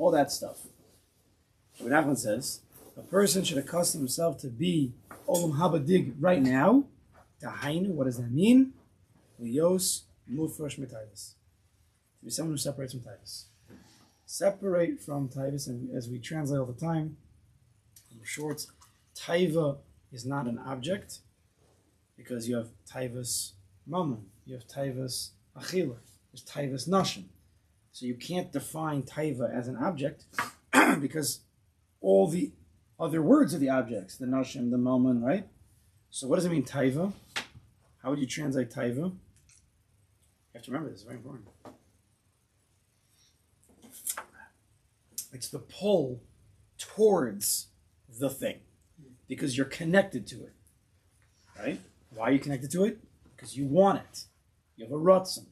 all that stuff. What Nachman says, a person should accustom himself to be Olam Haba Dig right now. Tahainu, what does that mean? Lios Mufresh Mitayvis. To be someone who separates from Taivas. Separate from Taivas, and as we translate all the time, in short, Taiva is not an object, because you have Taivas Mammon, you have Taivas Achila, there's Taivas Nashim. So you can't define Taiva as an object, because all the other words are the objects, the Nashim, the Mammon, right? So what does it mean, Taiva? How would you translate Taiva? You have to remember this, it's very important. It's the pull towards the thing, because you're connected to it, right? Why are you connected to it? Because you want it. You have a ratzon.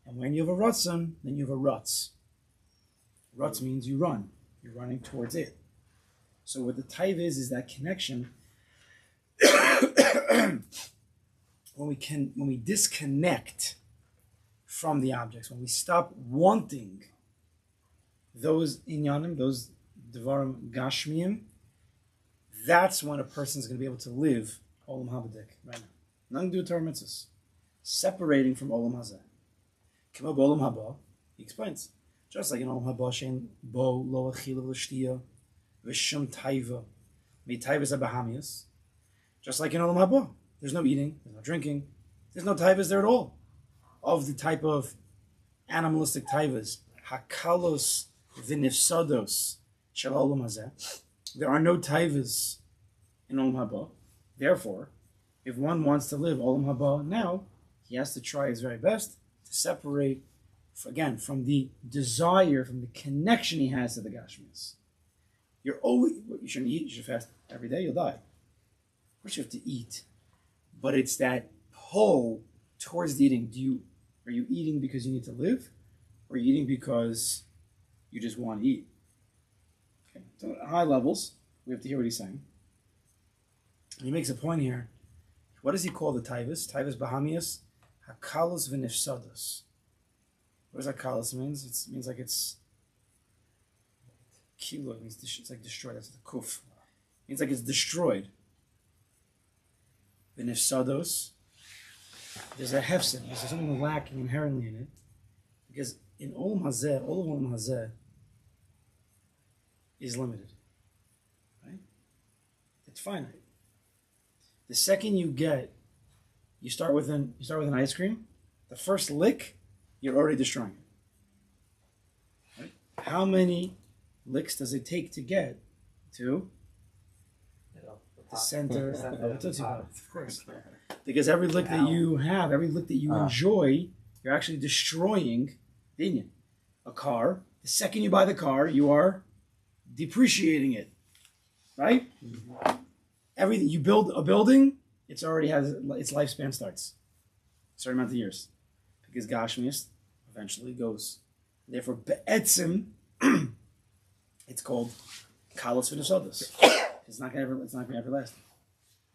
And when you have a ratzon, then you have a rutz. Rutz means you run. You're running towards it. So what the taiv is that connection. when we disconnect from the objects, when we stop wanting those inyanim, those devarim gashmiyim, that's when a person's going to be able to live olam habadik right now. Nothing to do with Torah mitzvahs. Separating from olam hazeh. K'mo b'olam haba, he explains. Just like in olam haba, shein bo lo achila v'shtiya v'shum taiva v'taivas abahamias. Just like in olam haba, there's no eating, there's no drinking, there's no taivas there at all. Of the type of animalistic taivas, hakalos v'nifsados shel olam hazeh. There are no taivas in olam haba. Therefore, if one wants to live olam haba now, he has to try his very best to separate, again, from the desire, from the connection he has to the gashmias. You shouldn't eat, you should fast every day, you'll die. Of course you have to eat. But it's that pull towards the eating. Are you eating because you need to live? Or are you eating because you just want to eat? Okay. So at high levels, we have to hear what he's saying. And he makes a point here. What does he call the taivas? Taivas bahamias, hakalos v'nifsados. What does hakalos means? It means like it's kilo. It means it's like destroyed. That's the kuf. It means like it's destroyed. V'nifsados. There's a hefsin. There's something lacking inherently in it, because in olam hazeh, all of olam hazeh is limited. Right? It's finite. The second you start with an ice cream, the first lick, you're already destroying it. Right? How many licks does it take to get to the center of a Tootsie Pop? Of course. Because every lick that you have, every lick that you enjoy, you're actually destroying the inyan. A car, the second you buy the car, you are depreciating it. Right? Mm-hmm. Everything you build a building, it's already has its lifespan starts a certain amount of years, because Gashmias eventually goes. Therefore, be'etzim, it's called kalos v'nesodos. It's not going to be everlasting.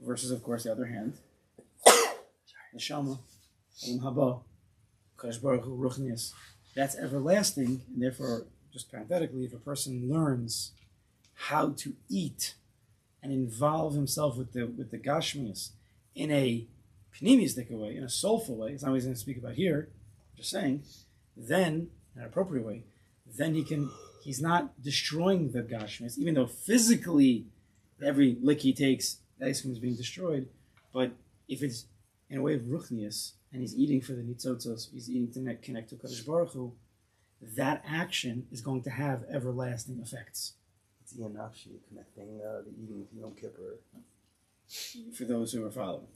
Versus, of course, the other hand, neshama, olam haba, kadosh baruch hu ruchnius. That's everlasting, and therefore, just parenthetically, if a person learns how to eat and involve himself with the gashmias in a pneumistic way, in a soulful way, it's not what he's going to speak about here, I'm just saying, then, in an appropriate way, then he's not destroying the gashmias, even though physically every lick he takes, the ice cream is being destroyed, but if it's in a way of ruchnius, and he's eating for the nitzotzos, he's eating to connect to Kadosh Baruch Hu, that action is going to have everlasting effects. It's Ian Nafshi connecting the eating with Yom Kippur. For those who are following.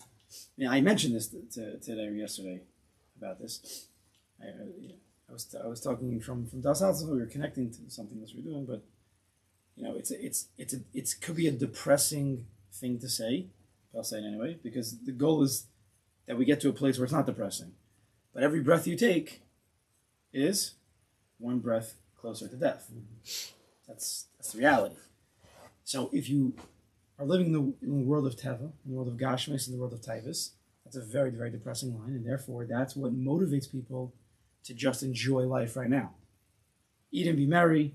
I mentioned this today or yesterday about this. I was talking from Das Alza, we were connecting to something else we were doing, but it could be a depressing thing to say, but I'll say it anyway, because the goal is that we get to a place where it's not depressing. But every breath you take is one breath closer to death. Mm-hmm. That's the reality. So if you are living in the world of Teva, in the world of Gashmis, in the world of Taivas, that's a very, very depressing line, and therefore that's what motivates people to just enjoy life right now. Eat and be merry,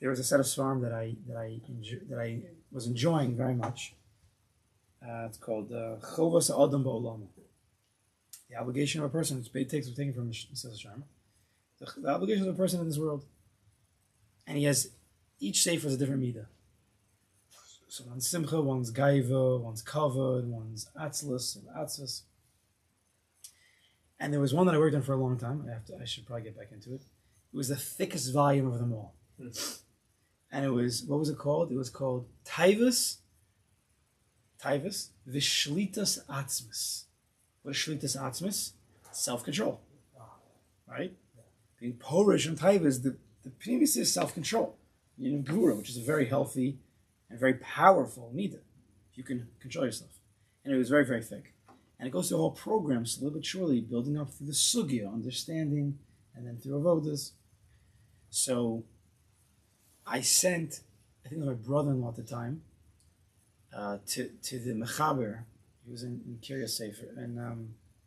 there was a set of svarim that I was enjoying very much. It's called Chovas Adam Ba'olam. The obligation of a person, which takes taken from Sichos Haran. The obligation of a person in this world, and he has each sefer is a different midah. So one's simcha, one's gaiva, one's kavod, one's atzlus and atzvus. And there was one that I worked on for a long time. I should probably get back into it. It was the thickest volume of them all. And it was, what was it called? It was called Taivus Vishlitas Atzmus. What is Shlitas Atzmus? Self-control. Right? Being Polish and Taivus, the previous is self-control. You know, Gvura, which is a very healthy and very powerful midah. You can control yourself. And it was very, very thick. And it goes through a whole program, slowly but surely, building up through the sugya, understanding, and then through avodas. So I sent, I think it was my brother-in-law at the time, to the Mechaber. He was in Kiryas Sefer, and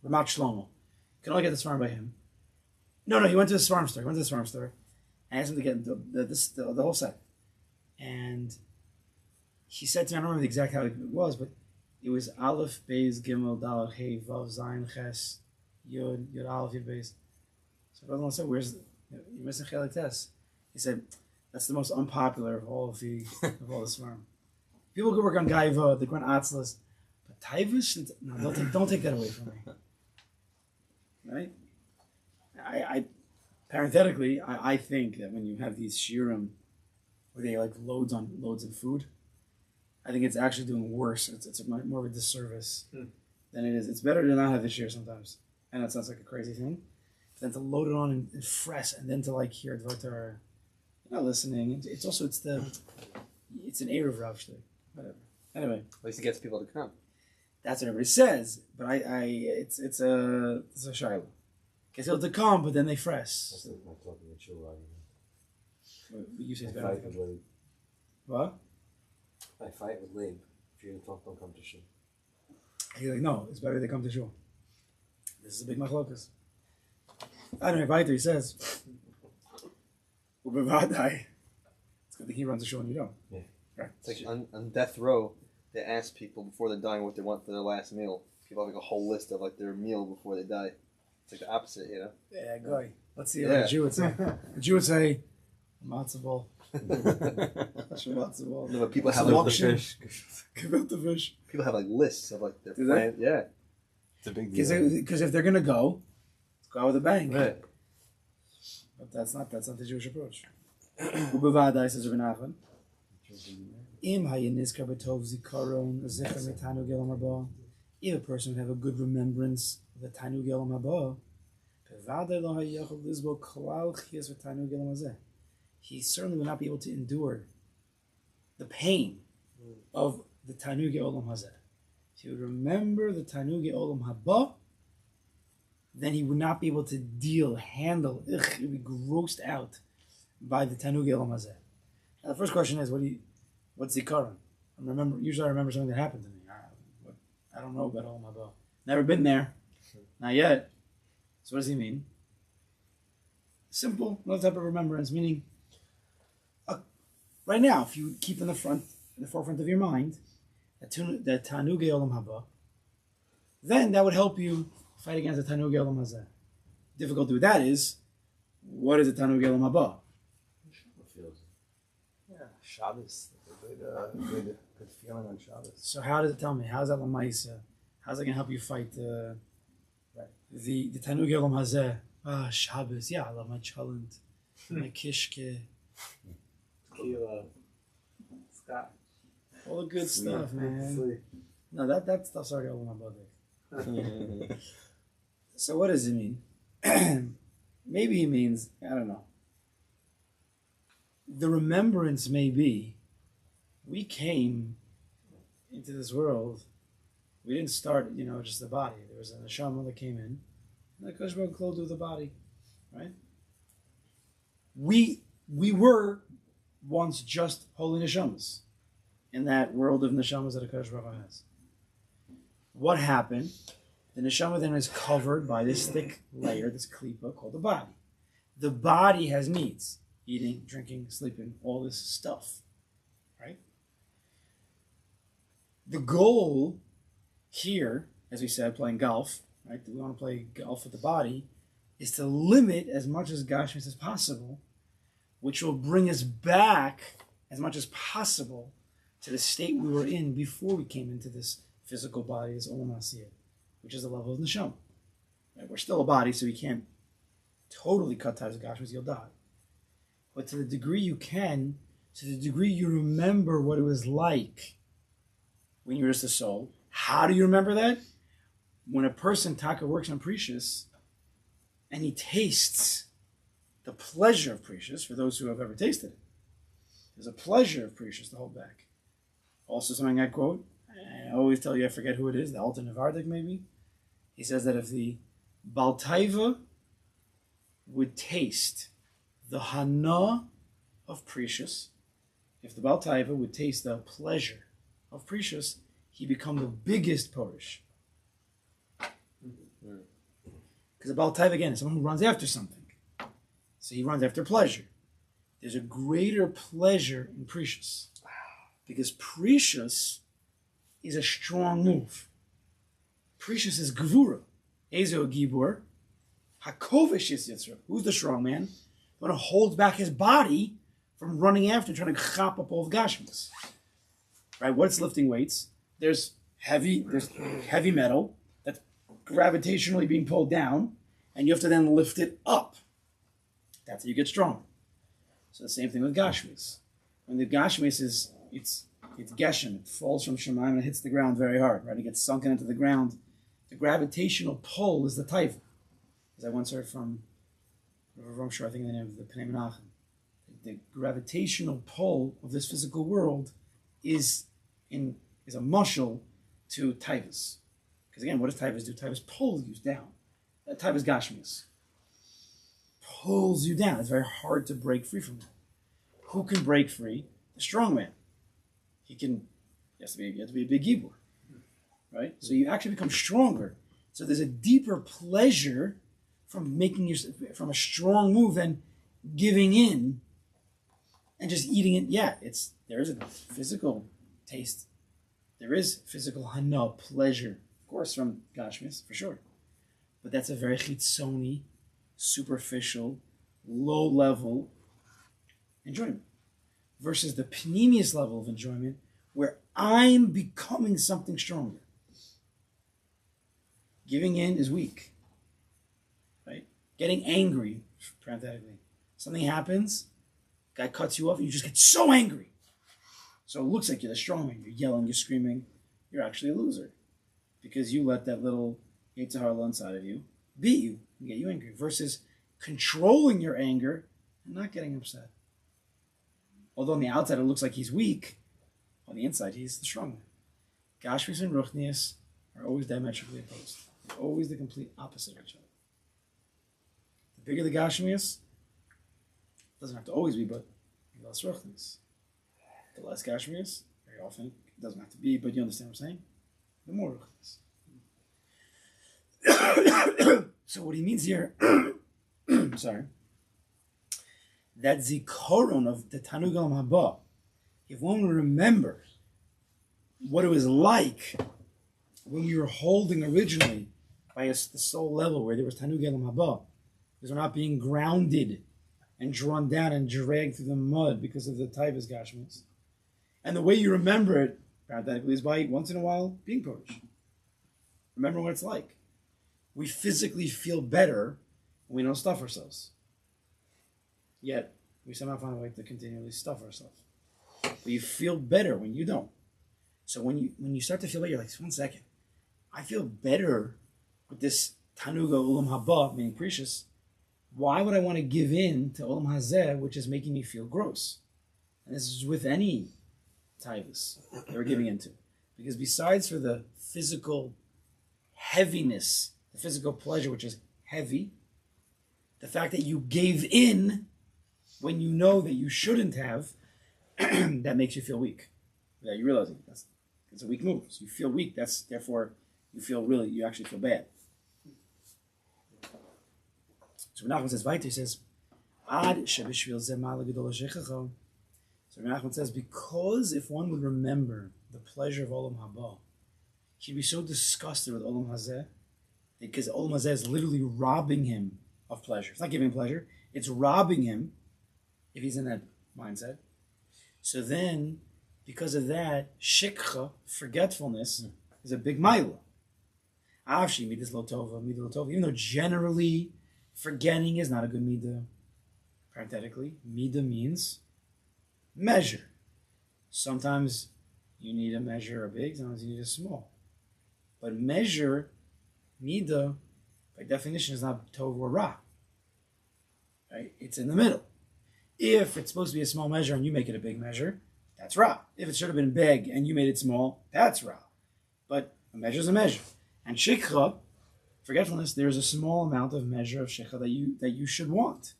Ramat Shlomo. You can only get the Svarim by him. No, he went to the Svarim store. And I asked him to get the whole set. And he said to me, I don't remember exactly how it was, but it was Aleph, Beis, Gimel, Dalach, Hey, Vav, Zayin, Ches, Yud, Aleph, Yud, Beis. So brother-in-law said, you're missing Chelik Tes. He said, that's the most unpopular of all the Svarim. People could work on Gaiva, the Gran Atzlas, but Taivus, no, don't take that away from me. Right? I parenthetically, I think that when you have these shiurim where they like loads of food, I think it's actually doing worse. It's more of a disservice than it is. It's better to not have the shiur sometimes. And that sounds like a crazy thing. But then to load it on and fresh, and then to like hear Dvar Torah, you're not listening. It's an Erev Rav shtick. Whatever. Anyway. At least it gets people to come. That's what everybody says. But it's a shayla. Gets people to come, but then they fresh. That's not talking to Shul argument. You say it's I better. fight with Leib. What? I fight with Leib. If you don't come to Shul. He's like, no, it's better they come to shul. This is a big machlokas. I don't know, Vaiter, he says, Ubevadai. It's good that he runs a shul and you don't. Yeah. Right. It's like on death row, they ask people before they're dying what they want for their last meal. People have like a whole list of like their meal before they die. It's like the opposite, you know? Yeah, goy. Let's see what a Jew would say. A Jew would say, matzo ball. Matzo ball. No, but people have like fish. Gefilte fish. People have like lists of like their Do they? plan. Yeah. It's a big deal. Because if they're gonna go, let's go out with a bang. Right. But that's not the Jewish approach. Ubevadai says Rabbi Nachman. Im hayiniskar b'tov zikaron zecher metanu gelam haba. If a person would have a good remembrance of the Tanu Gelam Haba, bevadai lo hayachol lizbo klal chias v'Tanu Gelam Hazeh. He certainly would not be able to endure the pain of the Tanu Gelam Hazeh. If he would remember the Tanu Gelam Haba, then he would not be able to handle. He would be grossed out by the Tanu Gelam Hazeh. Now the first question is, what's Zikaron? Usually I remember something that happened to me. I don't know about Olam Haba. Never been there. Not yet. So what does he mean? Simple, no type of remembrance, meaning right now, if you keep in the forefront of your mind, that Tanuge Olam Haba, then that would help you fight against the Tanuge Olam Hazeh. Difficulty with that is, what is the Tanuge Olam Haba? Yeah, Shabbos. Good feeling on Shabbos. So how does it tell me? How's that Lamaisa? How's that going to help you fight the Tanug Olam Hazeh? Shabbos. Yeah, I love my chalent, my kishke. Tequila. Scotch. All the good stuff, man. No, that stuff's already all in my body. So what does it mean? Maybe he means, I don't know. The remembrance may be, we came into this world, we didn't start, just the body. There was a neshama that came in, and the Kosh Baruch clothed with the body, right? We were once just holy neshamas in that world of neshamas that a Kosh Baruch has. What happened? The neshama then is covered by this thick layer, this klipa, called the body. The body has needs. eating, drinking, sleeping, all this stuff, right? The goal here, as we said, playing golf, right? We want to play golf with the body, is to limit as much as Gashmis as possible, which will bring us back as much as possible to the state we were in before we came into this physical body, as Olam Asiyah, which is the level of Neshama. Right? We're still a body, so we can't totally cut ties with Gashmis, you'll die. But to the degree you can, to the degree you remember what it was like when you were just a soul, how do you remember that? When a person, Taka, works on Precious, and he tastes the pleasure of Precious, for those who have ever tasted it. There's a pleasure of Precious to hold back. Also something I quote, I always tell you I forget who it is, the Alter Nevardik maybe. He says that if the Baltaiva would taste the Hana of Precious, if the Baltaiva would taste the pleasure of Precious, he become the biggest Porish. Because a Baltaiva, again, is someone who runs after something. So he runs after pleasure. There's a greater pleasure in Precious. Because Precious is a strong move. Precious is Gvura. Ezo Gibor. Hakovish is Yitzra. Who's the strong man? The one who holds back his body from running after, trying to chop up all the Gashmas. Right? What's lifting weights? There's heavy metal that's gravitationally being pulled down, and you have to then lift it up. That's how you get strong. So the same thing with Gashmis. When the Gashmis is, it's Geshem, it falls from Shemaim and it hits the ground very hard, right? It gets sunken into the ground. The gravitational pull is the Taiva. As I once heard from Rav Shor, I think the name of the Pnei Menachem. The gravitational pull of this physical world is a mushal to Taivas. Because again, what does Taivas do? Taivas pull you down. Taivas Gashmis pulls you down. It's very hard to break free from that. Who can break free? The strong man. You have to be a big gibor, right? So you actually become stronger. So there's a deeper pleasure from from a strong move than giving in and just eating it. Yeah, there is a physical taste. There is physical hana, pleasure, of course, from Gashmis, for sure. But that's a very chitzoni, superficial, low-level enjoyment. Versus the pneumius level of enjoyment, where I'm becoming something stronger. Giving in is weak. Right? Getting angry, parenthetically. Something happens, guy cuts you off, and you just get so angry. So it looks like you're the strong man. You're yelling, you're screaming. You're actually a loser. Because you let that little Yetzer Hara inside of you beat you and get you angry. Versus controlling your anger and not getting upset. Although on the outside it looks like he's weak, on the inside he's the strong man. Gashmis and Ruchnius are always diametrically opposed. They're always the complete opposite of each other. The bigger the Gashmis, doesn't have to always be, but the less Ruchnius. The less Gashmis, very often, it doesn't have to be, but you understand what I'm saying? The more Ruchnius. So what he means here, sorry, that zikoron of the Tanug Olam Haba, if one would remember what it was like when we were holding originally by the soul level where there was Tanug Olam Haba, because we're not being grounded and drawn down and dragged through the mud because of the Taivas Gashmis. And the way you remember it, parenthetically, is by once in a while being purged. Remember what it's like. We physically feel better when we don't stuff ourselves. Yet, we somehow find a way to continually stuff ourselves. But you feel better when you don't. So when you start to feel better, you're like, 1 second. I feel better with this Tanuga Ulam Haba, meaning Precious. Why would I want to give in to Ulam Hazeh, which is making me feel gross? And this is with any Taivas that we're giving into. Because besides for the physical heaviness, the physical pleasure, which is heavy, the fact that you gave in when you know that you shouldn't have, that makes you feel weak. Yeah, you realize it's a weak move. So you feel weak. Therefore you actually feel bad. So Nachman says, Vaiter says, Ad shebishvil zeh ma'ala gedola shechacha. So Menachem says, because if one would remember the pleasure of Olam Haba, he'd be so disgusted with Olam Hazeh, because Olam Hazeh is literally robbing him of pleasure. It's not giving him pleasure, it's robbing him if he's in that mindset. So then, because of that, shikha, forgetfulness, is a big maila. Avshi, midas lotova, midah lotova. Even though generally forgetting is not a good midah, parenthetically, midah means measure. Sometimes you need a measure a big, sometimes you need a small. But measure, midah, by definition, is not tov or ra. Right? It's in the middle. If it's supposed to be a small measure and you make it a big measure, that's ra. If it should have been big and you made it small, that's ra. But a measure is a measure. And shikha, forgetfulness, there's a small amount of measure of shikha that you should want.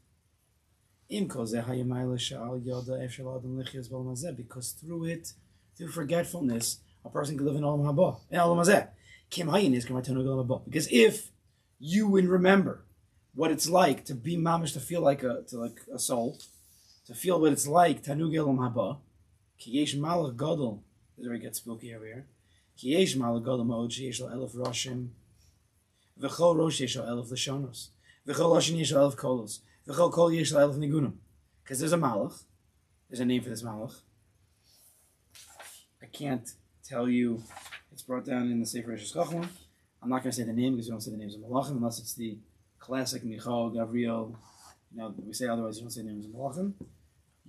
Because through it, through forgetfulness, a person can live in Olam Haba. In Olam Hazeh. Because if you would remember what it's like to be mamish, to feel like a soul, to feel what it's like, Tanug Olam Haba, Ki yesh malach gadol, this is where it gets spooky over here. Ki yesh malach gadol ma'od sheyesh lo elef roshim, v'chol rosh yesh lo elef lashonos, v'chol lashon yesh lo elef kolos, v'chol kol yesh lo elef nigunim. Because there's a malach, there's a name for this malach. I can't tell you, it's brought down in the Sefer Sichos Haran. I'm not going to say the name because we don't say the names of malachim unless it's the classic Michal, Gabriel. We say otherwise, you don't say the names of malachim.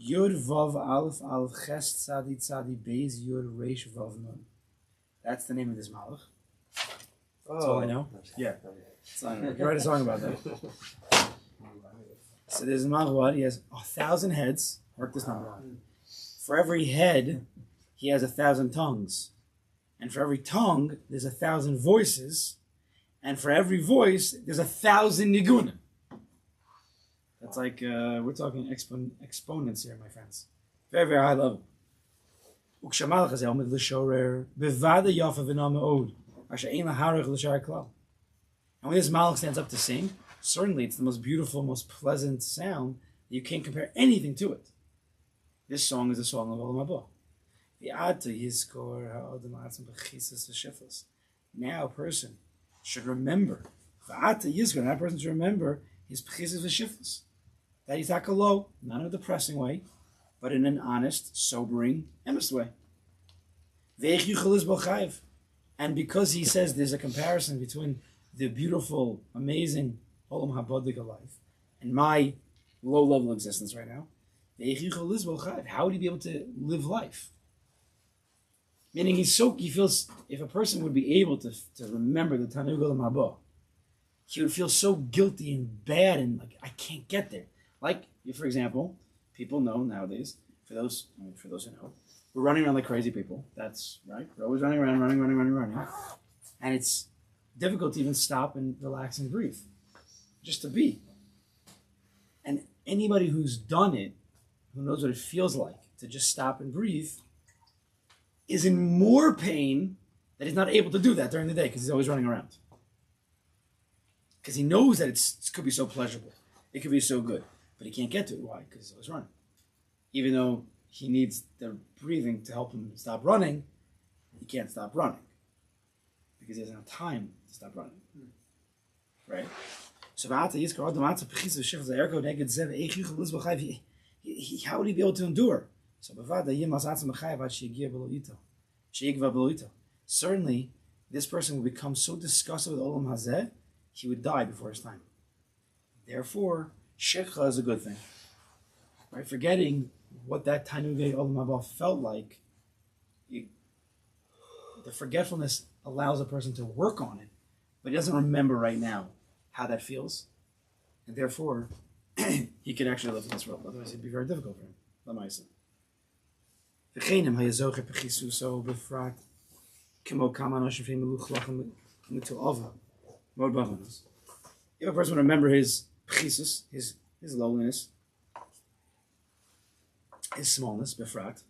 Yud Vav Aleph Aleph Ches Tzadi Tzadi Beis Yud Reish Vav Nun. That's the name of this malach. That's all I know. Yeah. That's all I know. You can write a song about that. So there's a malach, he has 1,000 heads. Work this number out. For every head, he has 1,000 tongues. And for every tongue, there's 1,000 voices. And for every voice, there's 1,000 nigunim. That's like, we're talking exponents here, my friends. Very, very high level. And when this malach stands up to sing, certainly it's the most beautiful, most pleasant sound. You can't compare anything to it. This song is a song of Olam Haba. Now a person should remember, that person should remember his pechizas v'shiflas. That he's akalo, not in a depressing way, but in an honest, sobering, earnest way. And because he says there's a comparison between the beautiful, amazing Olam Habadiga life and my low-level existence right now, how would he be able to live life? Meaning he feels, if a person would be able to remember the Tanug Olam Haba, he would feel so guilty and bad and like, I can't get there. Like, for example, people know nowadays, for those who know, we're running around like crazy people. That's right. We're always running around, running. And it's difficult to even stop and relax and breathe. Just to be. And anybody who's done it, who knows what it feels like to just stop and breathe, is in more pain that he's not able to do that during the day because he's always running around. Because he knows that it could be so pleasurable. It could be so good. But he can't get to it. Why? Because he's always running. Even though he needs the breathing to help him stop running, he can't stop running. Because he doesn't have time to stop running. Right? So how would he be able to endure? Certainly, this person will become so disgusted with Olam Hazeh, he would die before his time. Therefore, shikha is a good thing. Right? Forgetting what that Tanugei Olam Haba felt like, the forgetfulness allows a person to work on it, but he doesn't remember right now how that feels, and therefore, he can actually live in this world. Otherwise, it'd be very difficult for him. Lamaisa. If a person would remember his pchisus, his lowliness, his smallness, befrat,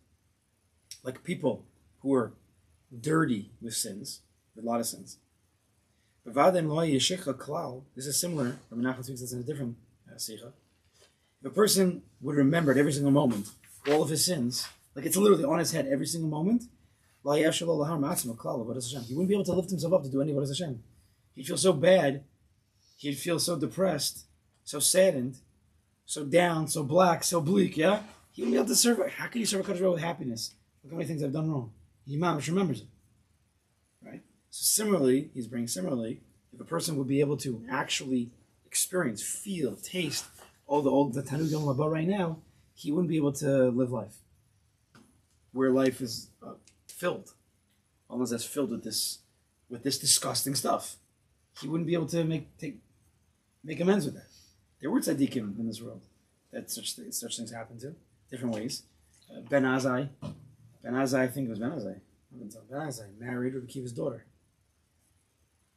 like people who are dirty with sins, with a lot of sins. This is similar. Rabbi Nachman speaks this in a different sikha. If a person would remember at every single moment all of his sins, like it's literally on his head every single moment, he wouldn't be able to lift himself up to do any Avodas Hashem. He'd feel so bad, he'd feel so depressed, so saddened, so down, so black, so bleak, yeah? He wouldn't be able to serve. How can you serve a Kadosh Baruch Hu with happiness? Look how many things I've done wrong. He mamish remembers it. Right? So similarly, if a person would be able to actually experience, feel, taste all the Tanug Yom Haba right now, he wouldn't be able to live life. Where life is filled. Almost as filled with this disgusting stuff. He wouldn't be able to make amends with that. There were tzaddikim in this world that such things happen to, different ways. Ben Azai, I think it was Ben Azai. Ben Azai married Rabbi Akiva's daughter,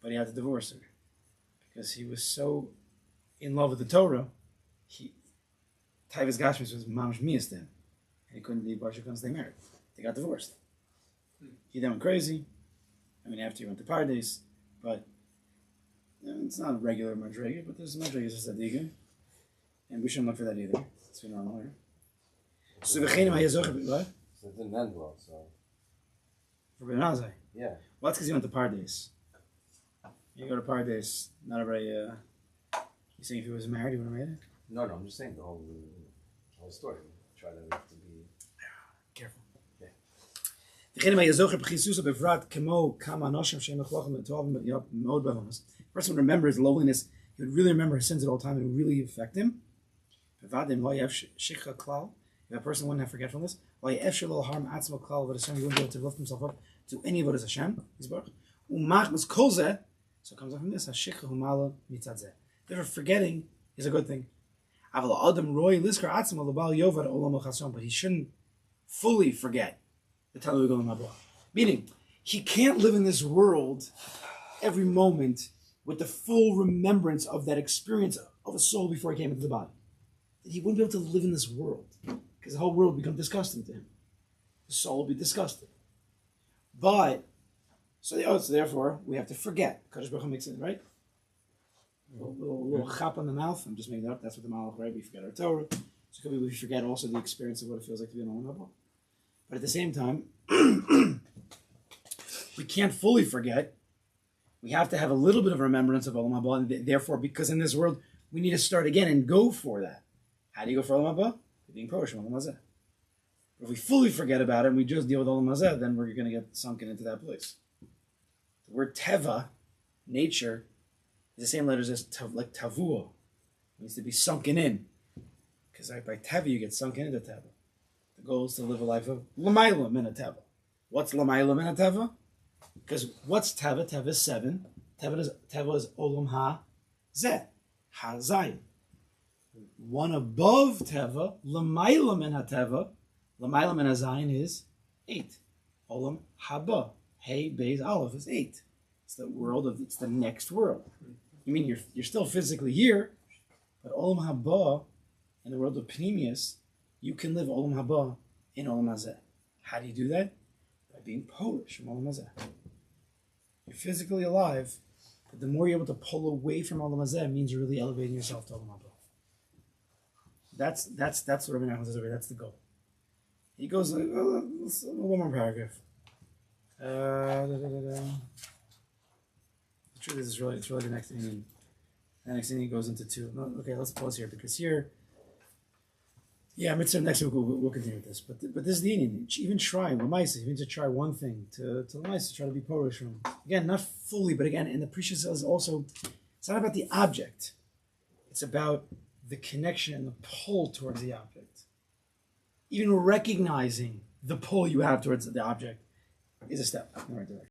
but he had to divorce her because he was so in love with the Torah. Taiva's Gashmis was mamash miyas then, and he couldn't stay married. They got divorced. He then went crazy. I mean, after he went to Pardes, but it's not a regular madriga, but there's madrigas as tzaddikim, and we shouldn't look for that either. It's been on here. So what? So it didn't end well, so. For Ben Azai. Yeah. Well, that's because he went to Pardes. You go to Pardes, not everybody. You saying if he was married, he would have made it? No, I'm just saying the whole story. Try to be careful. Yeah. Person would remember his lowliness. He would really remember his sins at all times. It would really affect him. If a person wouldn't have forgetfulness, he wouldn't be able to lift himself up to any of Hashem. So it comes up from this. Therefore, forgetting is a good thing. But he shouldn't fully forget the Talmud Golam Haba. Meaning, he can't live in this world every moment with the full remembrance of that experience of a soul before he came into the body. He wouldn't be able to live in this world because the whole world would become disgusting to him. The soul would be disgusted. So therefore, we have to forget. Kadosh Baruch Hu makes it, right? A little chap on the mouth. I'm just making that up. That's what the Malach, right? We forget our Torah. So could we forget also the experience of what it feels like to be an Olam Haba. But at the same time, we can't fully forget. We have to have a little bit of remembrance of Olam Haba. And therefore, because in this world, we need to start again and go for that. How do you go for Olam Haba? Being Porosh from Olam Hazeh. If we fully forget about it and we just deal with Olam Hazeh, then we're going to get sunken into that place. The word Teva, nature, is the same letters as like Tavuah. It means to be sunken in. Because by Teva, you get sunken into Teva. The goal is to live a life of L'mayla min Teva. What's L'mayla min Teva? Because what's Teva? Teva is 7. Teva is Olam Ha-Zeh. Ha-Zayin. One above Teva, L'mayla min Teva. L'mayla min Zayin is 8. Olam Haba. Hey, Beis, Aleph is 8. It's the world it's the next world. You mean you're still physically here, but Olam Haba, in the world of Pneumius, you can live Olam Haba in Olam Hazeh. How do you do that? By being Polish from Olam Hazeh. You're physically alive, but the more you're able to pull away from Olam Hazeh means you're really elevating yourself to Olam Haba. That's what Rabbi Nachman says over here. That's the goal. He goes, one more paragraph. The truth is, it's really the next thing. The next thing he goes into 2. No, okay, let's pause here because here, mitzvah next week we'll continue with this. But this is the Indian. Even try Lamaisa, even to try one thing to Lamaisa, try to be Polish from again, not fully, but again, and the Prisha says also, it's not about the object. It's about the connection and the pull towards the object. Even recognizing the pull you have towards the object is a step in the right direction.